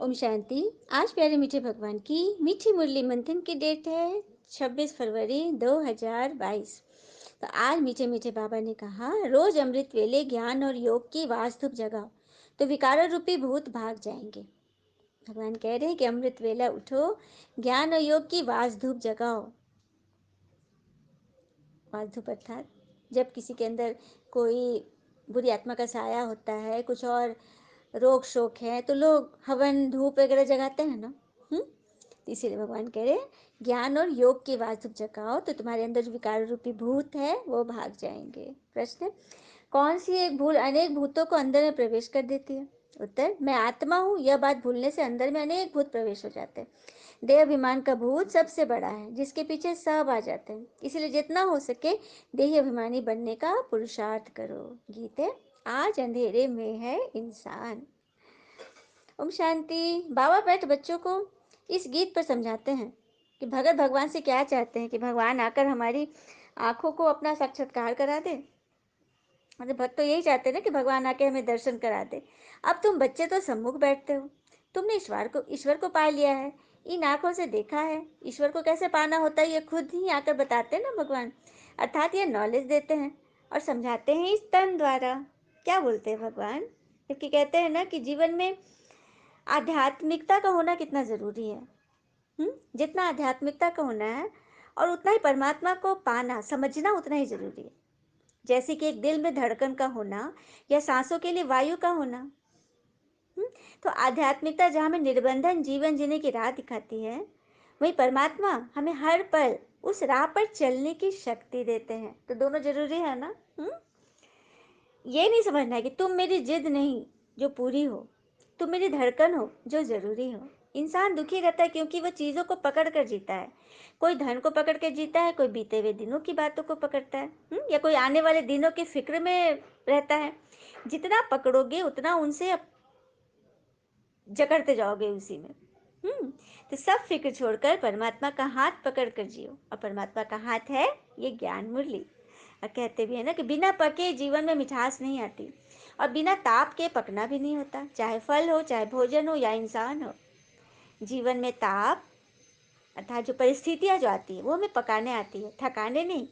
ओम शांति। आज प्यारे मीठे भगवान की मीठी मुरली मंथन की डेट है 26 फरवरी 2022। तो आज मीठे मीठे बाबा ने कहा, रोज अमृत वेले ज्ञान और योग की वास धूप जगाओ तो विकारों रूपी भूत भाग जाएंगे। भगवान कह रहे हैं कि अमृत वेला उठो, ज्ञान और योग की वास धूप जगाओ। वास धूप अर्थात जब किसी के अंदर कोई बुरी आत्मा का साया होता है, कुछ और रोग शोक है, तो लोग हवन धूप वगैरह जगाते हैं ना। तो इसीलिए भगवान कह रहे हैं, ज्ञान और योग की वास्तु जगाओ तो तुम्हारे अंदर जो विकार रूपी भूत है वो भाग जाएंगे। प्रश्न, कौन सी एक भूल अनेक भूतों को अंदर में प्रवेश कर देती है? उत्तर, मैं आत्मा हूँ यह बात भूलने से अंदर में अनेक भूत प्रवेश हो जाते हैं। देह अभिमान का भूत सबसे बड़ा है, जिसके पीछे सब आ जाते हैं। इसलिए जितना हो सके देह अभिमानी बनने का पुरुषार्थ करो। गीत है, आज अंधेरे में है इंसान। ओम शांति। बाबा बैठ बच्चों को इस गीत पर समझाते हैं कि भगत भगवान से क्या चाहते हैं कि भगवान आकर हमारी आंखों को अपना साक्षात्कार करा दे। मतलब भक्त तो यही चाहते हैं ना कि भगवान आके हमें दर्शन करा दे। अब तुम बच्चे तो सम्मुख बैठते हो, तुमने ईश्वर को पा लिया है, इन आंखों से देखा है। ईश्वर को कैसे पाना होता है ये खुद ही आकर बताते हैं ना भगवान, अर्थात ये नॉलेज देते हैं और समझाते हैं इस तन द्वारा। क्या बोलते हैं भगवान? क्योंकि कहते हैं ना कि जीवन में आध्यात्मिकता का होना कितना ज़रूरी है। जितना आध्यात्मिकता का होना है और उतना ही परमात्मा को पाना समझना उतना ही ज़रूरी है। जैसे कि एक दिल में धड़कन का होना या सांसों के लिए वायु का होना। तो आध्यात्मिकता जहाँ हमें निर्बंधन जीवन जीने की राह दिखाती है, वही परमात्मा हमें हर पल उस राह पर चलने की शक्ति देते हैं। तो दोनों जरूरी है ना। ये नहीं समझना है कि तुम मेरी जिद नहीं जो पूरी हो, तुम मेरी धड़कन हो जो जरूरी हो। इंसान दुखी रहता है क्योंकि वह चीज़ों को पकड़ कर जीता है। कोई धन को पकड़ कर जीता है, कोई बीते हुए दिनों की बातों को पकड़ता है, या कोई आने वाले दिनों की फिक्र में रहता है। जितना पकड़ोगे उतना उनसे जकड़ते जाओगे उसी में। तो सब फिक्र छोड़कर परमात्मा का हाथ पकड़ कर जियो, और परमात्मा का हाथ है ये ज्ञान मुरली। और कहते भी है ना कि बिना पके जीवन में मिठास नहीं आती, और बिना ताप के पकना भी नहीं होता। चाहे फल हो, चाहे भोजन हो या इंसान हो, जीवन में ताप अर्थात जो परिस्थितियाँ जो आती है वो हमें पकाने आती है, थकाने नहीं।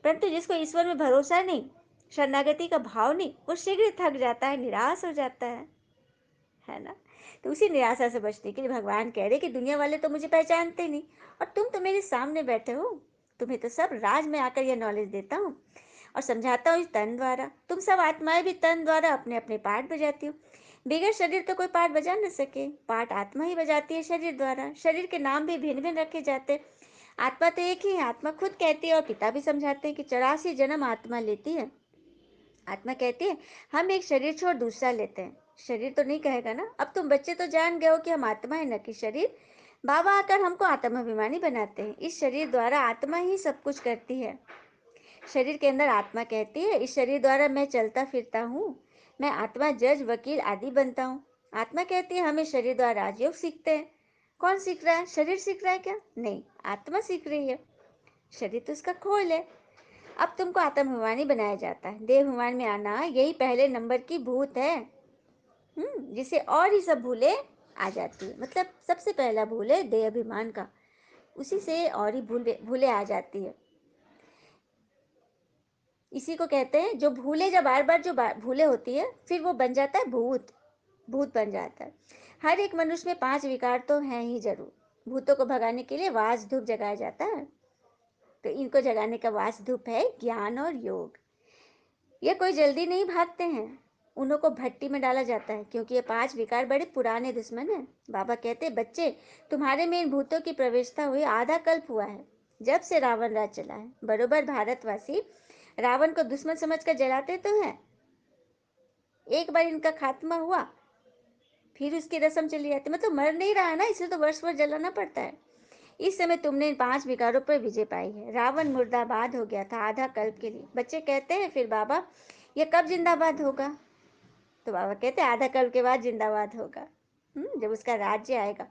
परंतु जिसको ईश्वर में भरोसा नहीं, शरणागति का भाव नहीं, वो शीघ्र थक जाता है, निराश हो जाता है ना। तो उसी निराशा से बचने के लिए भगवान कह रहे कि दुनिया वाले तो मुझे पहचानते नहीं, और तुम तो मेरे सामने बैठे हो। तुम्हें तो सब राज में आकर यह नॉलेज देता हूँ और समझाता हूँ इस तन द्वारा। तुम सब आत्माएं भी तन द्वारा अपने अपने पाठ बजाती हो। बगैर शरीर तो कोई पाठ बजा न सके, पाठ आत्मा ही बजाती है शरीर द्वारा। शरीर के नाम भी भिन्न भिन्न रखे जाते, आत्मा तो एक ही है। आत्मा खुद कहती है और पिता भी समझाते हैं कि 84 जन्म आत्मा लेती है। आत्मा कहती है हम एक शरीर छोड़ दूसरा लेते हैं। शरीर तो नहीं कहेगा ना। अब तुम बच्चे तो जान गए हो कि हम आत्मा है न कि शरीर। बाबा आकर हमको आत्माभिमानी बनाते हैं। इस शरीर द्वारा आत्मा ही सब कुछ करती है। शरीर के अंदर आत्मा कहती है इस शरीर द्वारा मैं चलता फिरता हूँ, मैं आत्मा जज वकील आदि बनता हूँ। आत्मा कहती है हमें शरीर द्वारा राजयोग सीखते हैं। कौन सीख रहा है? शरीर सीख रहा है क्या? नहीं, आत्मा सीख रही है। शरीर तो उसका खोल है। अब तुमको आत्माभिमानी बनाया जाता है। देह अभिमान में आना यही पहले नंबर की भूत है, जिसे और ही सब भूले आ जाती है। मतलब सबसे पहला भूल है देह अभिमान का, उसी से और ही भूले आ जाती है। इसी को कहते हैं जो भूले, जब बार बार जो भूले होती है फिर वो बन जाता है भूत, भूत बन जाता है। हर एक मनुष्य में 5 विकार तो हैं ही जरूर। भूतों को भगाने के लिए वास धूप जगाया जाता है। तो इनको जगाने का वास धूप है ज्ञान और योग। ये कोई जल्दी नहीं भागते हैं, उन्हों को भट्टी में डाला जाता है, क्योंकि ये 5 विकार बड़े पुराने दुश्मन हैं। बाबा कहते बच्चे, तुम्हारे में इन भूतों की प्रवेशता हुई आधा कल्प हुआ है, जब से रावण राज चला है। बरोबर भारतवासी रावण को दुश्मन समझकर जलाते तो हैं। एक बार इनका खात्मा हुआ फिर उसकी रस्म चली जाती, मतलब मर नहीं रहा है ना, इसलिए तो वर्ष वर्ष जलाना पड़ता है। इस समय तुमने इन 5 विकारों पर विजय पाई है। रावण मुर्दाबाद हो गया था आधा कल्प के लिए। बच्चे कहते हैं फिर बाबा ये कब जिंदाबाद होगा? तो बाबा कहते हैं आधा कल्प के बाद जिंदाबाद होगा, जब उसका राज्य आएगा।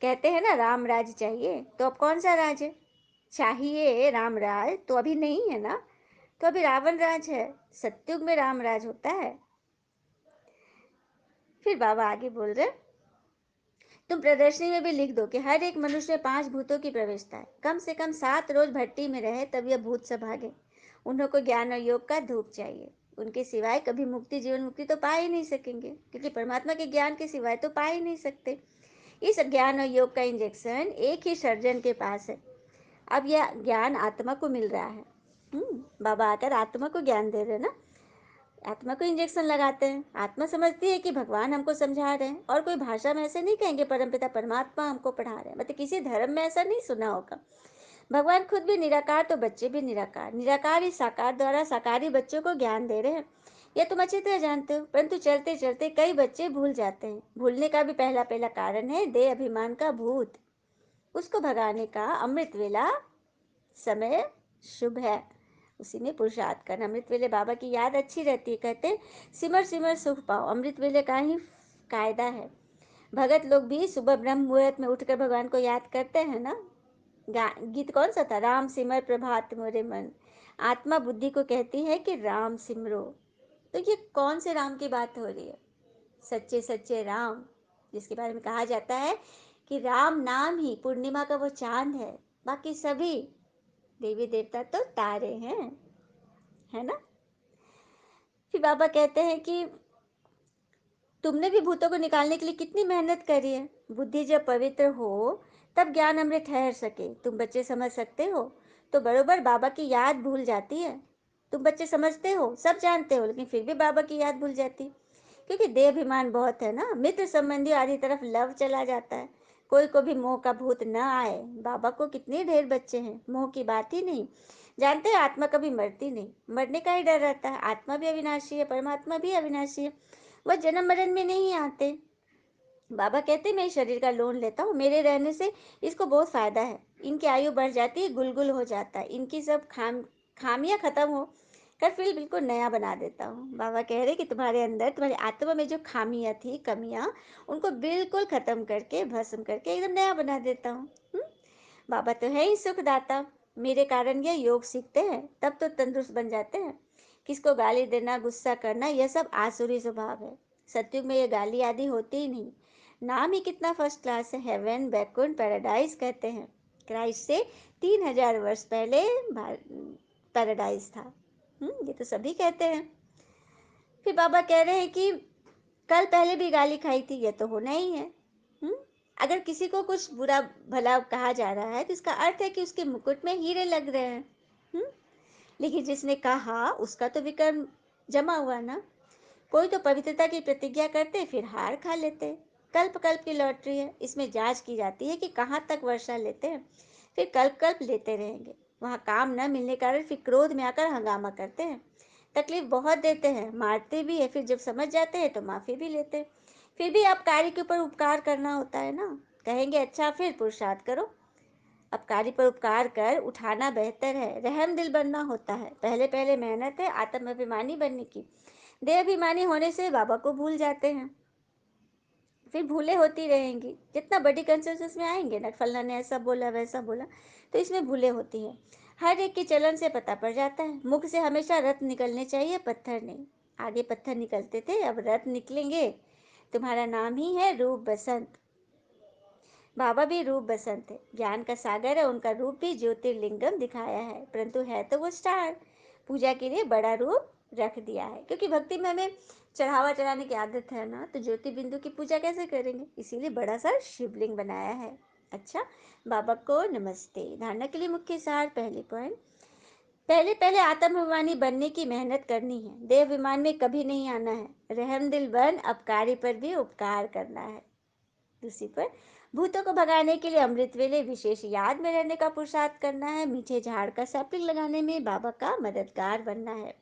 कहते हैं ना राम राज चाहिए, तो अब कौन सा राज है? चाहिए राम राज तो अभी नहीं है ना, तो अभी रावण राज है। सत्युग में राम राज होता है। फिर बाबा आगे बोल रहे, तुम प्रदर्शनी में भी लिख दो कि हर एक मनुष्य में 5 भूतों की प्रवेशता है, कम से कम 7 रोज भट्टी में रहे तब यह भूत सब भागे। उन्हों को ज्ञान और योग का धूप चाहिए, उनके सिवाय कभी मुक्ति, जीवन मुक्ति तो पा ही नहीं सकेंगे, क्योंकि परमात्मा के ज्ञान के सिवाय तो पा ही नहीं सकते। इस ज्ञान और योग का इंजेक्शन एक ही सर्जन के पास है। अब यह ज्ञान आत्मा को मिल रहा है। बाबा आकर आत्मा को ज्ञान दे रहे ना, आत्मा को इंजेक्शन लगाते हैं। आत्मा समझती है कि भगवान हमको समझा रहे हैं, और कोई भाषा में ऐसे नहीं कहेंगे परमपिता परमात्मा हमको पढ़ा रहे हैं, मतलब किसी धर्म में ऐसा नहीं सुना होगा। भगवान खुद भी निराकार तो बच्चे भी निराकार, निराकार ही साकार द्वारा साकारी बच्चों को ज्ञान दे रहे हैं। यह तुम अच्छी तरह जानते हो, परंतु चलते चलते कई बच्चे भूल जाते हैं। भूलने का भी पहला पहला कारण है देह अभिमान का भूत। उसको भगाने का अमृत वेला समय शुभ है, उसी में पुरुषार्थ करना। अमृत वेले बाबा की याद अच्छी रहती है, कहते हैं सिमर सिमर सुख पाओ, अमृत वेले का ही कायदा है। भगत लोग भी सुबह ब्रह्म मुहूर्त में उठकर भगवान को याद करते हैं ना। गीत कौन सा था? राम सिमर प्रभात मोरे मन। आत्मा बुद्धि को कहती है कि राम सिमरो। तो ये कौन से राम की बात हो रही है? सच्चे सच्चे राम, जिसके बारे में कहा जाता है कि राम नाम ही पूर्णिमा का वो चांद है, बाकी सभी देवी देवता तो तारे हैं, है ना। फिर बाबा कहते हैं कि तुमने भी भूतों को निकालने के लिए कितनी मेहनत करी है। बुद्धि जब पवित्र हो तब ज्ञान अमृत ठहर सके। तुम बच्चे समझ सकते हो तो बरोबर बाबा की याद भूल जाती है। तुम बच्चे समझते हो, सब जानते हो, लेकिन फिर भी बाबा की याद भूल जाती, क्योंकि देह अभिमान बहुत है ना। मित्र संबंधी आदि तरफ लव चला जाता है। कोई को भी मोह का भूत न आए। बाबा को कितने ढेर बच्चे हैं, मोह की बात ही नहीं। जानते हैं आत्मा कभी मरती नहीं, मरने का ही डर रहता है। आत्मा भी अविनाशी है, परमात्मा भी अविनाशी है, वह जन्म मरण में नहीं आते। बाबा कहते मैं शरीर का लोन लेता हूँ, मेरे रहने से इसको बहुत फायदा है। इनकी आयु बढ़ जाती है, गुलगुल हो जाता है, इनकी सब खामियां खत्म हो कर फिर बिल्कुल नया बना देता हूँ। बाबा कह रहे कि तुम्हारे अंदर, तुम्हारी आत्मा में जो खामियां थी, कमियां, उनको बिल्कुल खत्म करके, भस्म करके एकदम नया बना देता हूँ। बाबा तो है ही सुखदाता। मेरे कारण यह योग सीखते हैं तब तो तंदुरुस्त बन जाते हैं। किसको गाली देना, गुस्सा करना, यह सब आसुरी स्वभाव है। सत्युग में यह गाली आदि होती ही नहीं। नाम ही कितना फर्स्ट क्लास है, हेवन, बैकुंठ, पैराडाइज कहते हैं। क्राइस्ट से 3000 वर्ष पहले पैराडाइज था। ये तो सभी कहते हैं। फिर बाबा कह रहे हैं कि कल पहले भी गाली खाई थी, ये तो होना ही है। अगर किसी को कुछ बुरा भला कहा जा रहा है तो इसका अर्थ है कि उसके मुकुट में हीरे लग रहे हैं। लेकिन जिसने कहा उसका तो विक्रम जमा हुआ ना। कोई तो पवित्रता की प्रतिज्ञा करते फिर हार खा लेते। कल्प कल्प की लॉटरी है, इसमें जांच की जाती है कि कहाँ तक वर्षा लेते हैं, फिर कल्प कल्प लेते रहेंगे। वहाँ काम न मिलने के कारण फिर क्रोध में आकर हंगामा करते हैं, तकलीफ बहुत देते हैं, मारते भी है, फिर जब समझ जाते हैं तो माफ़ी भी लेते हैं। फिर भी अपकारी के ऊपर उपकार करना होता है ना। कहेंगे अच्छा फिर पुरुषार्थ करो। अपकारी पर उपकार कर उठाना बेहतर है, रहम दिल बनना होता है। पहले पहले मेहनत है आत्म अभिमानी बनने की। देह अभिमानी होने से बाबा को भूल जाते हैं, फिर भूले होती रहेंगी। जितना बड़ी कंसेंसस में आएंगे ना, फलना ने ऐसा बोला वैसा बोला, तो इसमें भूले होती है। हर एक के चलन से पता पड़ जाता है। मुख से हमेशा रत्न निकलने चाहिए, पत्थर नहीं। आगे पत्थर निकलते थे, अब रत्न निकलेंगे। तुम्हारा नाम ही है रूप बसंत। बाबा भी रूप बसंत है, ज्ञान का सागर है। उनका रूप भी ज्योतिर्लिंगम दिखाया है, परंतु है तो वो स्टार। पूजा के लिए बड़ा रूप रख दिया है, क्योंकि भक्ति में हमें चढ़ावा चढ़ाने की आदत है ना, तो ज्योति बिंदु की पूजा कैसे करेंगे, इसीलिए बड़ा सा शिवलिंग बनाया है। अच्छा, बाबा को नमस्ते। धारणा के लिए मुख्य सार, पहली पॉइंट, पहले पहले आत्माभिमानी बनने की मेहनत करनी है। देह अभिमान में कभी नहीं आना है। रहम दिल बन, अपकारी पर भी उपकार करना है। दूसरी पर, भूतों को भगाने के लिए अमृत वेले विशेष याद में रहने का पुरुषार्थ करना है। मीठे झाड़ का सैपलिंग लगाने में बाबा का मददगार बनना है।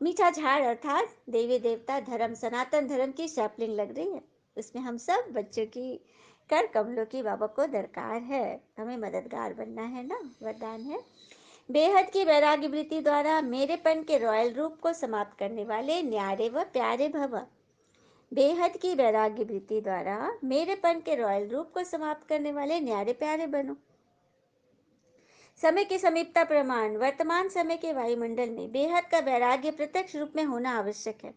मीठा झाड़ अर्थात देवी देवता धर्म, सनातन धर्म की सैपलिंग लग रही है। उसमें हम सब बच्चों की कर कमलों की बाबा को दरकार है। हमें मददगार बनना है ना, वरदान है। बेहद की वैराग्य वृत्ति द्वारा मेरेपन के रॉयल रूप को समाप्त करने वाले न्यारे व प्यारे भव। बेहद की वैराग्य वृत्ति द्वारा मेरेपन के रॉयल रूप को समाप्त करने वाले न्यारे प्यारे बनो। समय की समीपता प्रमाण वर्तमान समय के वायुमंडल में बेहद का वैराग्य प्रत्यक्ष रूप में होना आवश्यक है,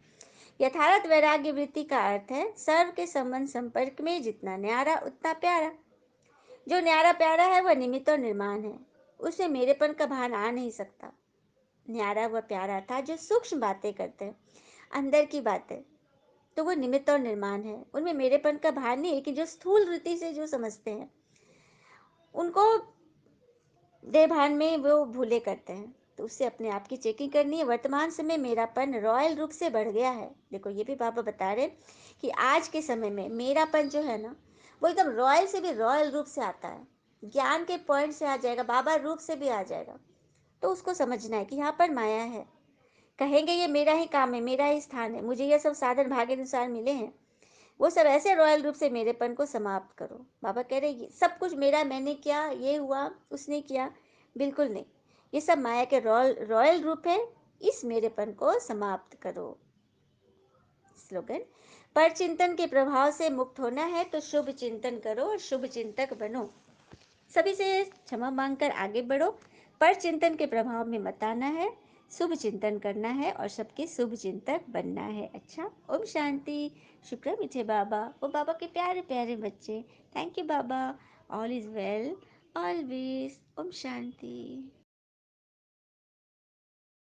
यथार्थ वैराग्य वृत्ति का अर्थ है सर्व के संबंध संपर्क में जितना न्यारा उतना प्यारा। जो न्यारा प्यारा है वह निमित्त और निर्माण है, उसमें मेरेपन का भान आ नहीं सकता। न्यारा वह प्यारा था जो सूक्ष्म बातें करते हैं, अंदर की बातें, तो वो निमित्त और निर्माण है, उनमें मेरेपन का भान नहीं है। कि जो स्थूल वृत्ति से जो समझते हैं उनको देह भान में वो भूले करते हैं। तो उससे अपने आप की चेकिंग करनी है। वर्तमान समय मेरापन रॉयल रूप से बढ़ गया है। देखो ये भी बाबा बता रहे कि आज के समय में मेरापन जो है ना, वो एकदम रॉयल से भी रॉयल रूप से आता है, ज्ञान के पॉइंट से आ जाएगा, बाबा रूप से भी आ जाएगा। तो उसको समझना है कि यहाँ पर माया है। कहेंगे ये मेरा ही काम है, मेरा ही स्थान है, मुझे ये सब साधन भाग्य अनुसार मिले हैं, वो सब ऐसे रॉयल रूप से मेरेपन को समाप्त करो। बाबा कह रहे ये सब कुछ मेरा, मैंने किया, ये हुआ, उसने किया, बिल्कुल नहीं। ये सब माया के रॉयल रॉयल रूप है, इस मेरेपन को समाप्त करो। स्लोगन, पर चिंतन के प्रभाव से मुक्त होना है तो शुभ चिंतन करो और शुभ चिंतक बनो। सभी से क्षमा मांगकर आगे बढ़ो। पर चिंतन के प्रभाव में मत आना है, शुभ चिंतन करना है और सबके शुभ चिंतक बनना है। अच्छा, ओम शांति। शुक्र मीठे बाबा, वो बाबा के प्यारे प्यारे बच्चे। थैंक यू बाबा। All is well always. ओम शांति।